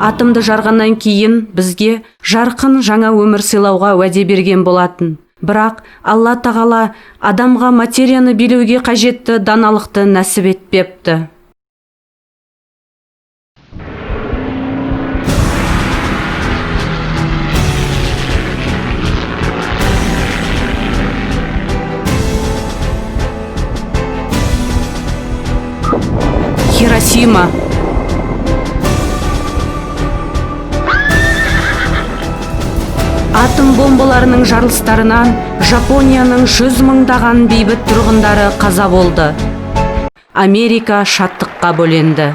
Атомды жарғаннан кейін бізге жарқын жаңа өмір сыйлауға уәде берген болатын. Бірақ Алла тағала адамға материяны билеуге қажетті даналықты нәсіп етпепті. Хиросима. Атом бомбаларының жарылыстарынан Жапонияның 100 мыңдаған бейбіт тұрғындары қаза болды. Америка шаттыққа бөленді.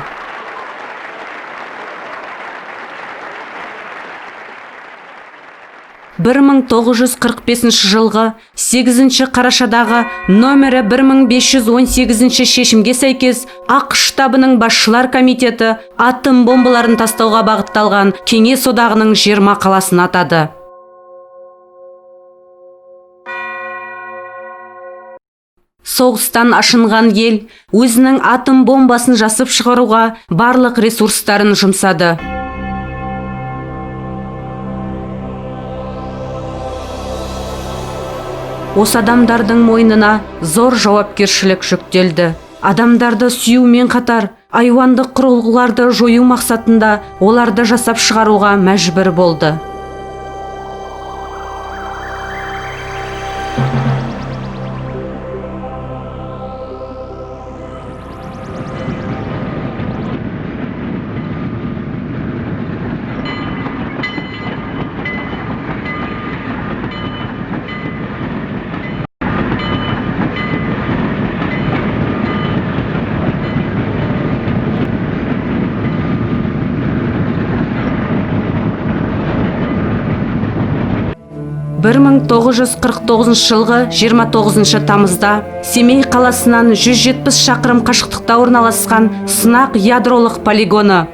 1945 жылғы 8 қарашадағы номері 1518 шешімге сәйкес ақш штабының басшылар комитеті атом бомбаларын тастауға бағытталған Кеңес одағының 20 қаласын атады. Соғыстан ашынған ел өзінің атом бомбасын жасып шығаруға барлық ресурстарын жұмсады. Осы адамдардың мойнына зор жауапкершілік жүктелді. Адамдарды сүюмен қатар, айуандық құрылғыларды жою мақсатында оларды жасап шығаруға мәжбүр болды. Бір 1949 жылғы 29 тамызда Семей қаласынан 170 шақырым қашықтықта орналасқан сынақ ядролық полигоны.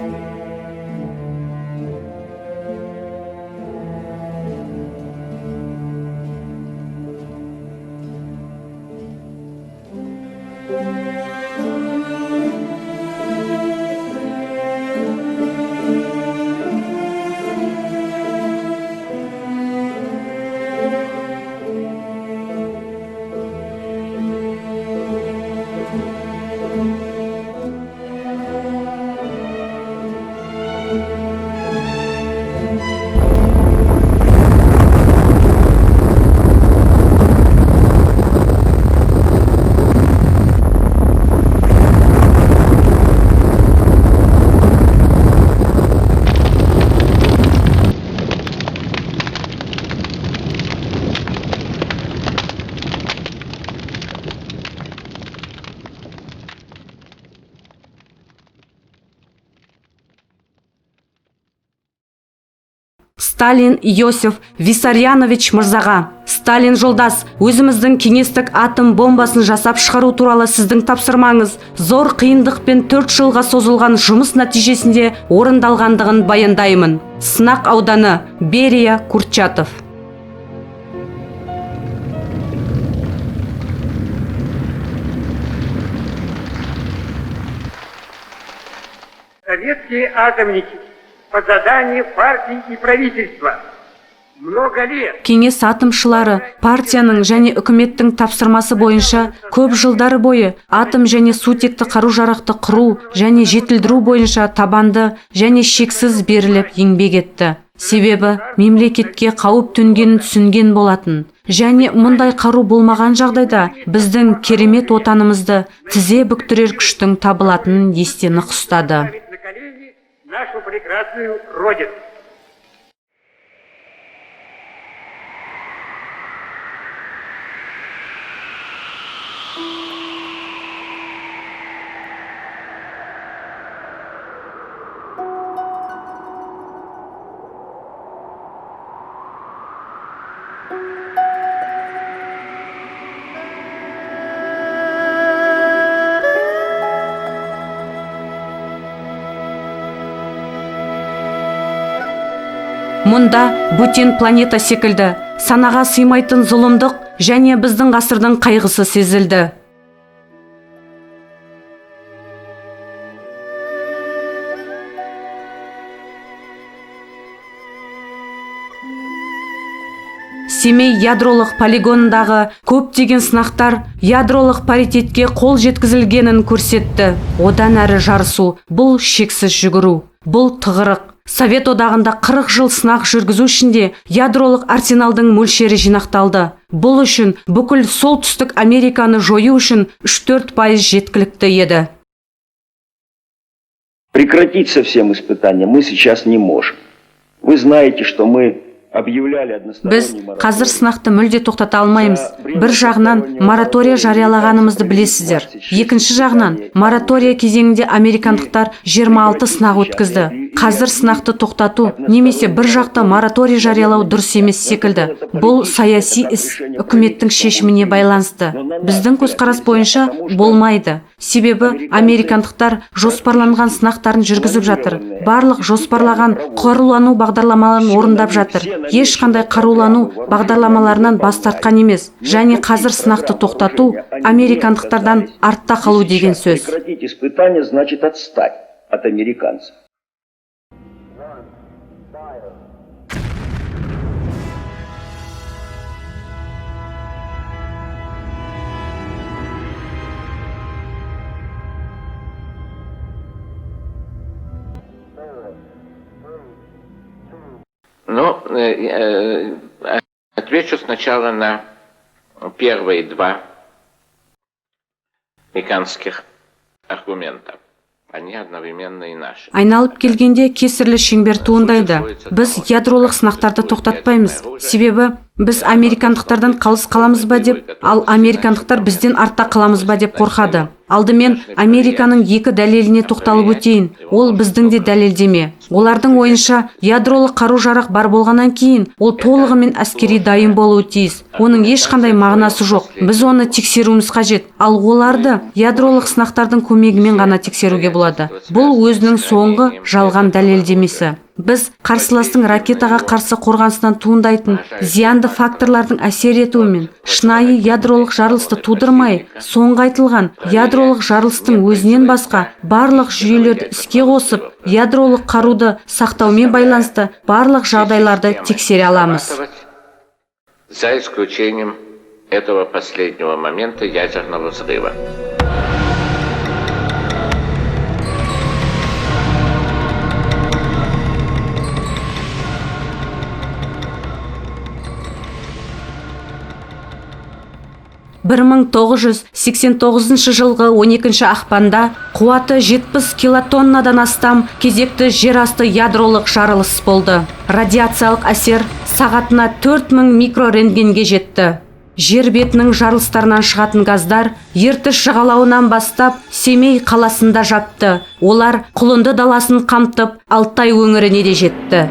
Сталин Иосиф Виссарионович мырзаға: Сталин жолдас, өзіміздің кеңестік атом бомбасын жасап шығару туралы сіздің тапсырмаңыз зор қиындықпен 4 жылға созылған жұмыс нәтижесінде орындалғандығын баяндаймын. Сынақ ауданы, Берия, Курчатов. Советские атомники по заданию партий и правительства много лет. Кеңес атомшылары партияның және үкіметтің тапсырмасы бойынша көп жылдар бойы атом және сутекті қару-жарақты құру және жетілдіру бойынша табанды және шексіз беріліп еңбек етті. Себебі мемлекетке қауіп төнгенін түсінген болатын. Және мұндай қару болмаған жағдайда біздің керемет отанымызды тізе бүктірер күштің табылатынын есте нық ұстады. Нашу прекрасную Родину. Мұнда бөтен планета секілді санаға сыймайтын зұлымдық және біздің ғасырдың қайғысы сезілді. Семей ядролық полигонындағы көптеген сынақтар ядролық паритетке қол жеткізілгенін көрсетті. Одан әрі жарысу, бұл шексіз жүгіру, бұл тығырық. Совет одағында 40 жыл сынақ жүргізу ішінде ядролық арсеналдың мөлшері жинақталды. Бұл үшін бүкіл солтүстік Американы жою үшін 3-4% жеткілікті еді. Прекратить совсем испытания мы сейчас не можем. Вы знаете, что мы Біз қазір сынақты мүлде тоқтата алмаймыз. Бір жағынан моратория жариялағанымызды білесіздер. Екінші жағынан моратория кезеңінде американдықтар 26 сынақ өткізді. Қазір сынақты тоқтату немесе бір жақта моратория жариялау дұрыс емес секілді. Бұл саяси іс, үкіметтің шешіміне байланысты. Біздің көзқарас бойынша болмайды. Себебі американдықтар жоспарланған сынақтарын жүргізіп жатыр. Барлық жоспарлаған қарулану бағдарламаларын орындап жатыр. Ешқандай қарулану бағдарламаларынан бас тартқан емес. Және қазір сынақты тоқтату американдықтардан артта қалу деген сөз. Прекратить испытания значит отстать от американцев. Ну, отвечу сначала на первые два американских аргумента. Они одновременно и наши. Айналып келгенде кесірлі шеңбер туындайды. Біз ядролық сынақтарды тоқтатпаймыз. Себебі біз американдықтардан қалыс қаламыз ба деп, ал американдықтар бізден артта қаламыз ба деп қорқады. Алдымен Американың екі дәлеліне тоқталып өтейін. Ол біздің де дәлелдеме. Олардың ойынша ядролық қару-жарақ бар болғаннан кейін, ол толығымен әскери дайын болуы тиіс. Оның ешқандай мағынасы жоқ. Біз оны тексеруіміз қажет. Ал оларды ядролық сынақтардың көмегімен ғана тексеруге болады. Бұл өзінің соңғы жалған дәлелдемесі. Біз қарсыластың ракетаға қарсы қорғанысынан туындайтын зиянды факторлардың әсер етуімен шынайы ядролық жарылысты тудырмай, соңғы айтылған ядролық жарылыстың өзінен басқа барлық жүйелерді іске қосып, ядролық қаруды сақтаумен байланысты барлық жағдайларды тексере аламыз. За исключением этого последнего момента ядерного взрыва. Бір 1989 жылғы 12 ақпанда қуаты 70 килотоннадан астам кезекті жерасты ядролық жарылыс болды. Радиациялық әсер сағатына 4000 микрорентгенге жетті. Жер бетінің жарылыстарынан шығатын газдар Ертіс жағалауынан бастап Семей қаласында жапты. Олар Құлынды даласын қамтып, Алтай өңіріне де жетті.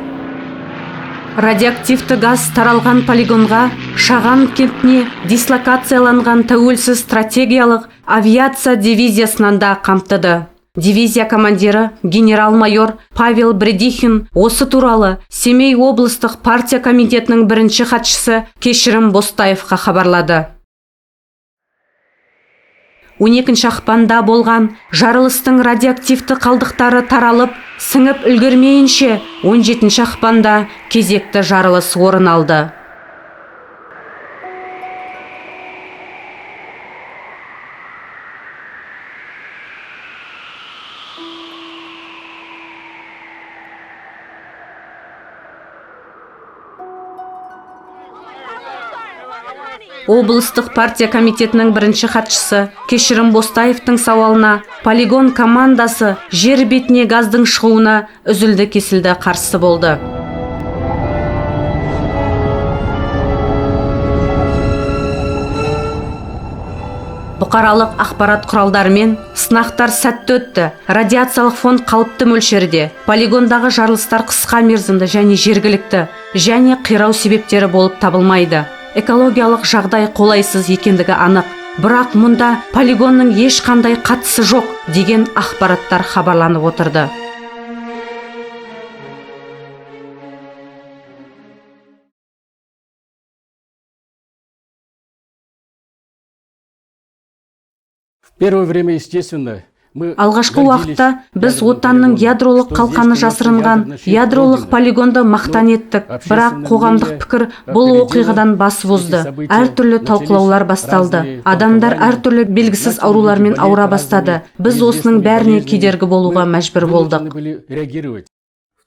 Радиоактивті газ таралған полигонға Шаған кентіне дислокацияланған тәуелсіз стратегиялық авиация дивизиясынан да қамтыды. Дивизия командирі генерал-майор Павел Бредихин осы туралы Семей облыстық партия комитетінің бірінші хатшысы Кешірім Бостаевқа хабарлады. 12 ақпанда болған жарылыстың радиоактивті қалдықтары таралып, сіңіп үлгермейінше 17 ақпанда кезекті жарылыс орын алды. Облыстық партия комитетінің бірінші хатшысы Кешірім Бостаевтың сауалына полигон командасы жер бетіне газдың шығуына үзілді-кесілді қарсы болды. Бұқаралық ақпарат құралдарымен сынақтар сәтті өтті. Радиациялық фон қалыпты мөлшерде. Полигондағы жарылыстар қысқа мерзімді және жергілікті, және қирау себептері болып табылмайды. Экологиялық жағдай қолайсыз екендігі анық. Бірақ мұнда полигонның ешқандай қатысы жоқ деген ақпараттар хабарланып отырды. В первое время, естественно, Алғашқы уақытта біз отанның ядролық қалқаны жасырынған ядролық полигонды мақтан еттік, бірақ қоғамдық пікір бұл оқиғадан бас озды. Әртүрлі талқылаулар басталды. Адамдар әртүрлі белгісіз аурулармен ауыра бастады. Біз осының бәріне кедергі болуға мәжбүр болдық.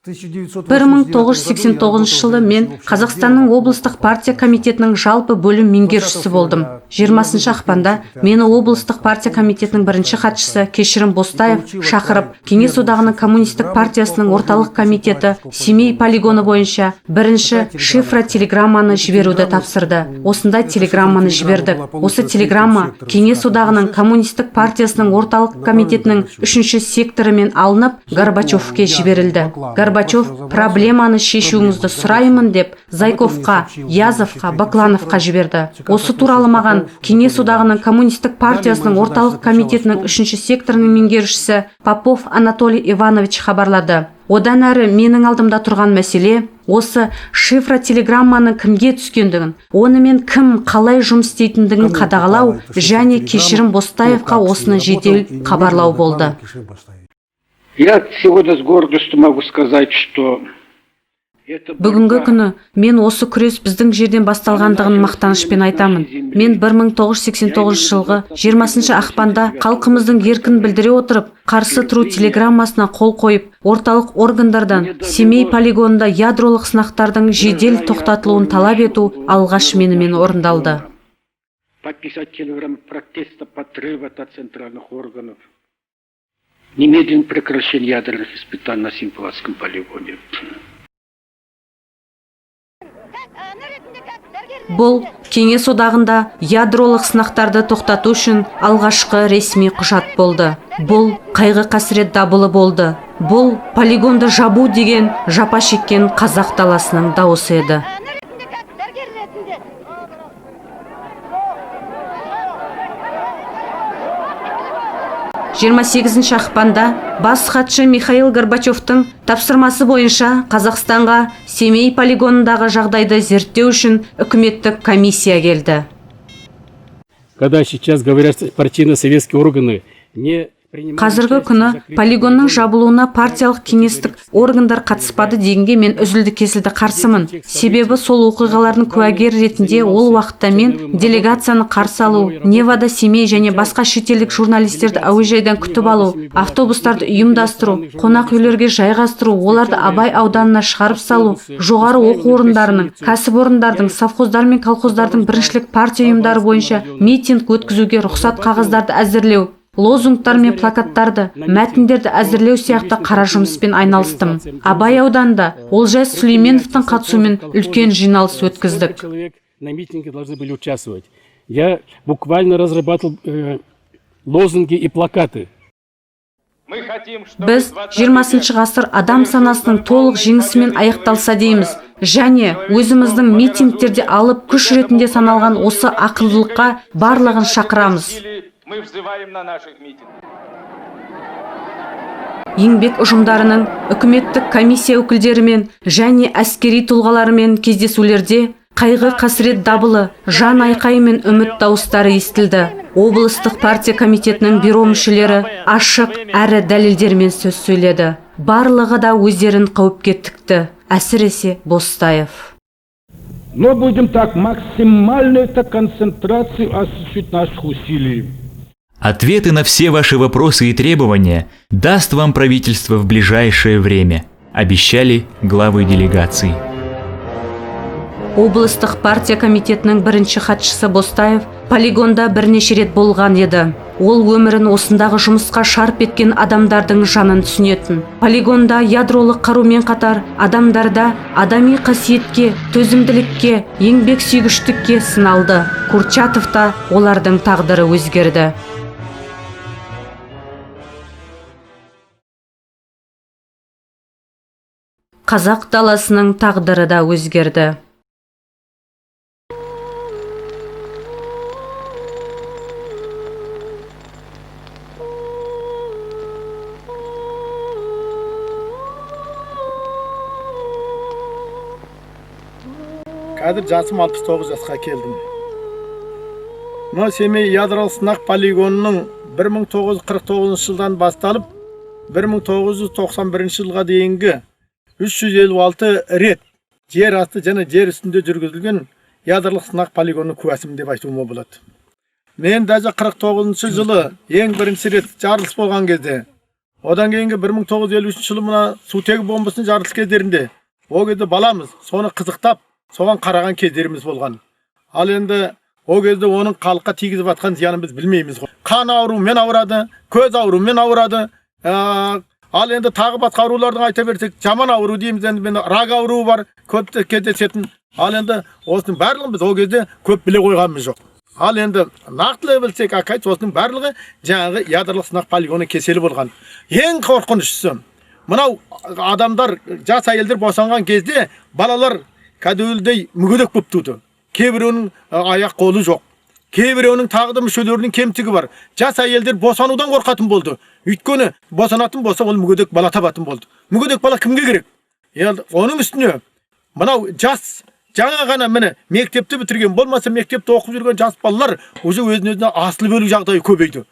1989 жылы мен Қазақстанның облыстық партия комитетінің жалпы бөлім меңгерушісі болдым. 20 ақпанда мені облыстық партия комитетінің бірінші хатшысы Кешірім Бостаев шақырып, Кеңес одағының коммунистік партиясының орталық комитеті Семей полигоны бойынша бірінші шифра телеграмманы жіберуді тапсырды. Осындай телеграмманы жібердік. Осы телеграмма Кеңес одағының коммунистік партиясының орталық комитетінің 3-ші секторымен алынып Горбачевке жіберілді. Горбачев проблеманы шешуіңізді сұраймын деп Зайковқа, Язовқа, Баклановқа жіберді. Осы туралы маған Кеңес одағының коммунистік партиясының орталық комитетінің 3-ші секторының меңгерушісі Попов Анатолий Иванович хабарлады. Одан әрі менің алдымда тұрған мәселе осы шифра телеграмманың кімге түскендігін, онымен кім қалай жұмыс істейтіндігін қадағалау және Кешірім Бостаевқа осыны жедел хабарлау болды. Я сегодня с гордостью могу сказать, что Бүгінгі күні мен осы күрес біздің жерден басталғандығын мақтанышпен айтамын. Мен 1989 жылғы 20 ақпанда халқымыздың еркін білдіре отырып, қарсы тұру телеграммасына қол қойып, орталық органдардан Семей полигонында ядролық сынақтардың жедел тоқтатылуын талап ету алғаш менімен орындалды. подписать телеграмму протеста подрыва от центральных органов. Немедленно прекращение ядерных испытаний на Семипалатском полигоне. Бұл Кеңес одағында ядролық сынақтарды тоқтату үшін алғашқы ресми құжат болды. Бұл қайғы қасірет дабылы болды. Бұл полигонды жабу деген жапа шеккен қазақ даласының дауысы еді. 28 ақпанда бас хатшы Михаил Горбачевтың тапсырмасы бойынша Қазақстанға Семей полигонындағы жағдайды зерттеу үшін үкіметтік комиссия келді. Когда сейчас говорят партийно-советские органы не Қазіргі күні полигонның жабылуына партиялық кеңестік органдар қатыспады дегенге мен үзілді-кесілді қарсымын. Себебі сол оқиғалардың куәгер ретінде ол уақытта мен делегацияны қарсы алу, Невада, Семей және басқа шетелдік журналистерді әуежайдан күтіп алу, автобустарды ұйымдастыру, қонақ үйлерге жайғастыру, оларды Абай ауданына шығарып салу, жоғары оқу орындарының, кәсіпорындардың, совхоздар мен колхоздардың біріншілік партия ұйымдары бойынша митинг өткізуге рұқсат қағаздарды әзірлеу, лозунгтар мен плакаттарды, мәтіндерді әзірлеу сияқты қара жұмыспен айналыстым. Абай ауданында Олжас Сүлейменовтың қатысуымен үлкен жиналыс өткіздік. на митинге должны были участвовать. Я буквально разрабатывал лозунги и плакаты. Біз 20 ғасыр адам санасының толық жеңісімен аяқталса дейміз. Және өзіміздің митингтерде алып күш ретінде саналған осы ақылдылыққа барлығын шақырамыз. Мы взываем на наших митингах. Еңбек ұжымдарының, үкіметтік комиссия өкілдерімен және әскери тұлғаларымен кездесулерде қайғы қасірет дабылы, жан айқайы мен үміт дауыстары естілді. Облыстық партия комитетінің бюро мүшелері ашық әрі дәлелдермен сөз сөйледі. Барлығы да өздерін қауіпке тікті, әсіресе Бостаев. Но будем так максимальную концентрацию осуществить наших усилий. Ответы на все ваши вопросы и требования даст вам правительство в ближайшее время, обещали главы делегаций. Облыстық партия комитетінің бірінші хатшысы Бостаев полигонда бірнеше рет болған еді. Ол өмірін осындағы жұмысқа шарп еткен адамдардың жанын түсінетін. Полигонда ядролық қарумен қатар адамдарда адами қасиетке, төзімділікке, еңбек сүйгіштікке сыналды. Курчатовта олардың тағдыры өзгерді. Қазақ даласының тағдыры да өзгерді. Қазір жасым 69 жасқа келдім. Мына Семей ядролық сынақ полигонының 1949 жылдан басталып 1991 жылға дейінгі 356 рет жер асты және жер үстінде жүргізілген ядролық сынақ полигонының куәсімін деп айтуыма болады. Мен даже 49 жылы ең бірінші рет жарылыс болған кезде, одан кейінгі 1953 жылы мына сутегі бомбасының жарылыс кездерінде, о кезде баламыз, соны қызықтап, соған қараған кездеріміз болған. Ал енді о кезде оның халыққа тигізіп атқан зиянын біз білмейміз ғой. Қан ауруымен ауырады, көз ауруымен ауырады. Ал енді тағы басқа аурулардың айта берсек, жаман ауру дейміз, енді рак ауруы бар, көп кездесетін. Ал енді осының барлығын біз о кезде көп біле қойғанымыз жоқ. Ал енді нақтылай білсек, акайт осының барлығы жаңағы ядролық сынақ полигоны кеселі болған. Ең қорқыныштысы, мынау адамдар, жас әйелдер босанған кезде балалар кәдуілдей мүгедек болып туды. Кейбіреуінің аяқ қолы жоқ. Кейбіреуінің тағы да мүшелерінің кемтігі бар. Жас әйелдер босанудан қорқатын болды. Өйткені босанатын болса, ол мүгедек бала табатын болды. Мүгедек бала кімге керек? Оның үстіне мынау жас жаңа ғана міне мектепті бітірген, болмаса мектепте оқып жүрген жас балалар уже өзіне асылып өлу жағдайы көбейді.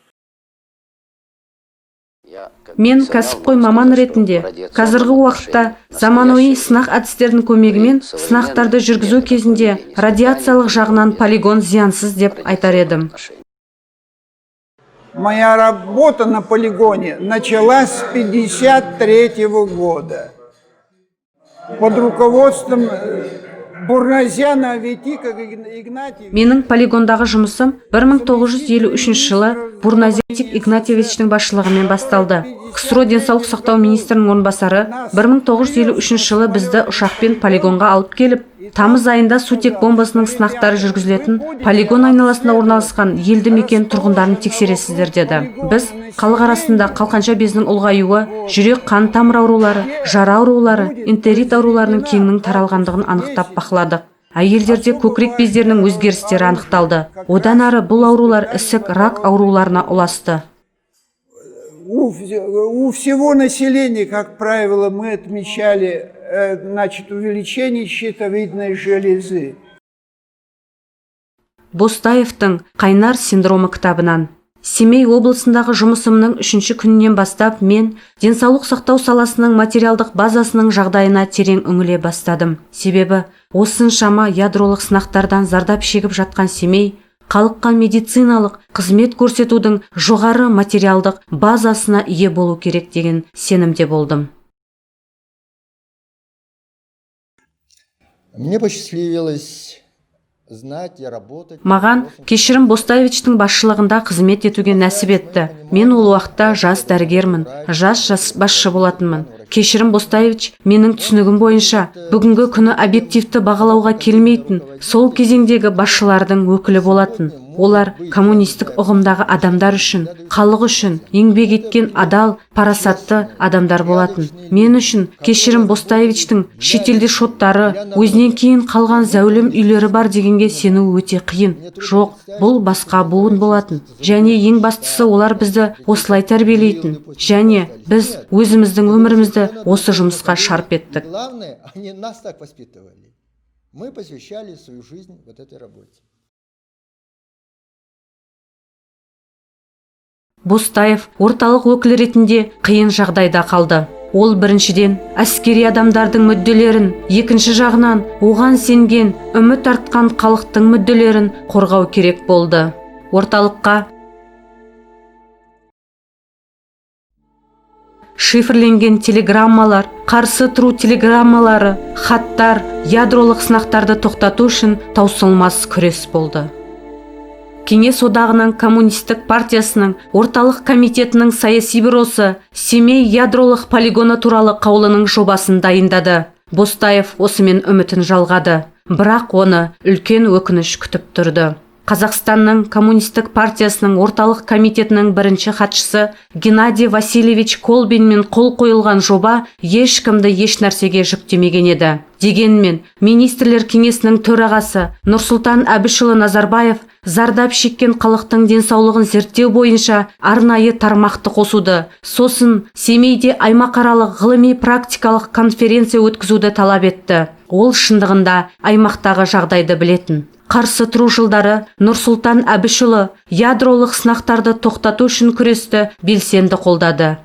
Мен кәсіпқой маман ретінде қазіргі уақытта заманауи сынақ әдістерінің көмегімен сынақтарды жүргізу кезінде радиациялық жағынан полигон зиянсыз деп айтар едім. Моя работа на полигоне началась с 1953 года под руководством Бурназяна Аветика Игнатьевича. Менің полигондағы жұмысым 1953 жылы Бурназятик Игнатьевичтің басшылығымен басталды. КСРО денсаулық сақтау министрінің орынбасары 1953 жылы бізді ұшақпен полигонға алып келіп, тамыз айында сутек бомбасының сынақтары жүргізілетін полигон айналасында орналасқан елді мекен тұрғындарын тексересіздер деді. Біз халық арасында қалқанша безінің ұлғаюы, жүрек қан тамыр аурулары, жара аурулары, энтерит ауруларының кеңінен таралғандығын анықтап бақыладық. Әйелдерде көкірек бездерінің өзгерістері анықталды. Одан ары бұл аурулар ісік, рак ауруларына ұласты. У всего населения, как правило, мы отмечали увеличение щитовидной железы. Бостаевтың «Қайнар синдромы» кітабынан. Семей облысындағы жұмысымның 3-ші күнінен бастап мен денсаулық сақтау саласының материалдық базасының жағдайына терең үңіле бастадым. Себебі осыншама ядролық сынақтардан зардап шегіп жатқан Семей халыққа медициналық қызмет көрсетудің жоғары материалдық базасына ие болу керек деген сенімде болдым. Мне посчастливилось Маған Кешірім Бостаевичтің басшылығында қызмет етуге нәсіп етті. Мен ол уақытта жас дәрігермін, жас басшы болатынмын. Кешірім Бостаевич менің түсінігім бойынша бүгінгі күні объективті бағалауға келмейтін, сол кезеңдегі басшылардың өкілі болатын. Олар коммунистік ұғымдағы адамдар үшін, халық үшін еңбек еткен адал, парасатты адамдар болатын. Мен үшін Кешірім Бостаевичтің шетелде шоттары, өзінен кейін қалған зәулім үйлері бар дегенге сену өте қиын. Жоқ, бұл басқа буын болатын. Және ең бастысы олар бізді осылай тәрбиелейтін. Және біз өзіміздің өмірімізді осы жұмысқа шарп еттік. Мы посвящали свою жизнь вот этой работе. Бостаев орталық өкілі ретінде қиын жағдайда қалды. Ол біріншіден әскери адамдардың мүдделерін, екінші жағынан оған сенген, үміт артқан халықтың мүдделерін қорғау керек болды. Орталыққа шифрленген телеграммалар, қарсы тұру телеграммалары, хаттар, ядролық сынақтарды тоқтату үшін таусылмас күрес болды. Кеңес одағының коммунистік партиясының орталық комитетінің саяси бюросы Семей ядролық полигоны туралы қаулының жобасын дайындады. Бостаев осымен үмітін жалғады, бірақ оны үлкен өкініш күтіп тұрды. Қазақстанның коммунистік партиясының орталық комитетінің бірінші хатшысы Геннадий Васильевич Колбинмен қол қойылған жоба ешкімді еш нәрсеге жүктемеген еді. Дегенмен, министрлер кеңесінің төрағасы Нұрсұлтан Әбішұлы Назарбаев зардап шеккен халықтың денсаулығын зерттеу бойынша арнайы тармақты қосуды, сосын Семейде аймақаралық ғылыми-практикалық конференция өткізуді талап етті. Ол шындығында аймақтағы жағдайды білетін. Қарсы тұру жылдары Нұрсұлтан Әбішұлы ядролық сынақтарды тоқтату үшін күресті белсенді қолдады.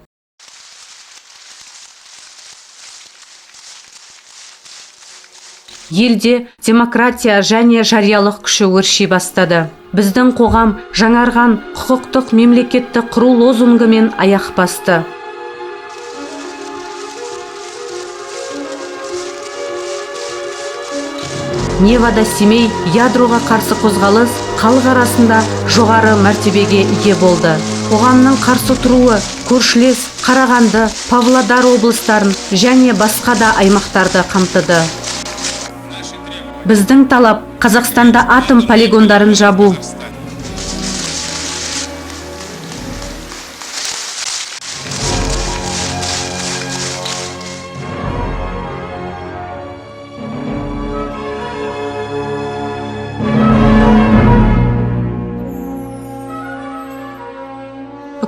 Елде демократия және жариялық күші өрши бастады. Біздің қоғам жаңарған құқықтық мемлекетті құру лозунгымен аяқ басты. Невада Семей ядроға қарсы қозғалыс халық арасында жоғары мәртебеге ие болды. Қоғамның қарсы тұруы көршілес Қарағанды, Павлодар облыстарын және басқа да аймақтарды қамтыды. Біздің талап Қазақстанда атом полигондарын жабу.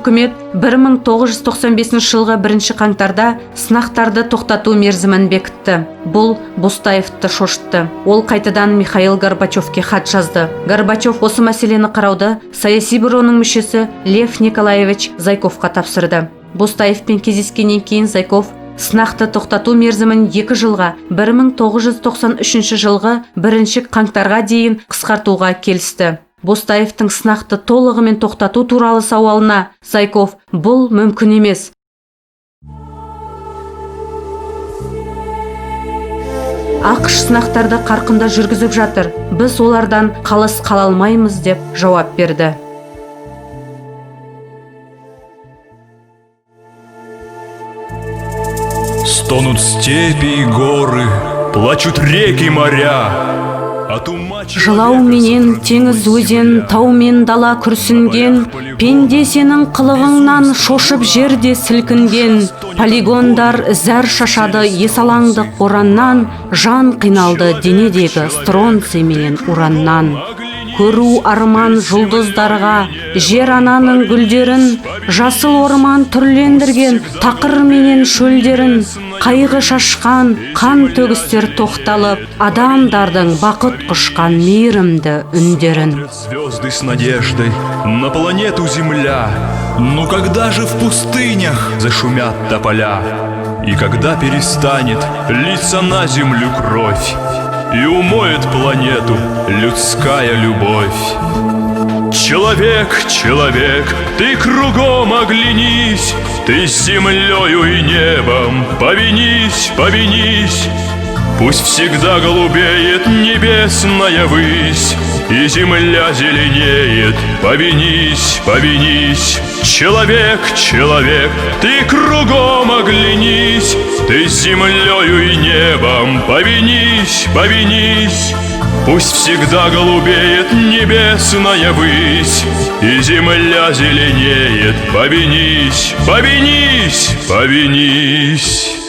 Үкімет 1995 жылғы 1 қаңтарда сынақтарды тоқтату мерзімін бекітті. Бұл Бостаевты шошытты. Ол қайтадан Михаил Горбачевке хат жазды. Горбачев осы мәселені қарауды саяси бюроның мүшесі Лев Николаевич Зайковқа тапсырды. Бостаевпен кездескеннен кейін Зайков сынақты тоқтату мерзімін 2 жылға 1993 жылғы 1 қаңтарға дейін қысқартуға келісті. Бостаевтың сынақты толығымен тоқтату туралы сауалына Зайков бұл мүмкін емес. ақш сынақтарды қарқында жүргізіп жатыр. Біз олардан қалыс қала алмаймыз деп жауап берді. Стонут степи и горы, плачут реки и моря. Жылау менен теңіз өзен, тау мен дала күрсінген, пенде сенің қылығыңнан шошып жерде сілкінген. Полигондар зәр шашады есалаңдық бораннан, жан қиналды денедегі стронций менен ураннан. Көру арман жұлдыздарға, жер ананың гүлдерін, жасыл орман түрлендірген тақыр менен шөлдерін, қайғы шашқан қан төгістер тоқталып, адамдардың бақыт құшқан мейірімді үндерін. Звезды с надеждой на планету Земля. Ну когда же в пустынях зашумят тополя? И когда перестанет литься на землю кровь? И умоет планету людская любовь. Человек, человек, ты кругом оглянись, ты с землею и небом повинись, повинись. Пусть всегда голубеет небесная высь, и земля зеленеет, повинись, повинись. Человек, человек, ты кругом оглянись, ты с землею и небом повинись, повинись. Пусть всегда голубеет небесная высь, и земля зеленеет, повинись, повинись, повинись.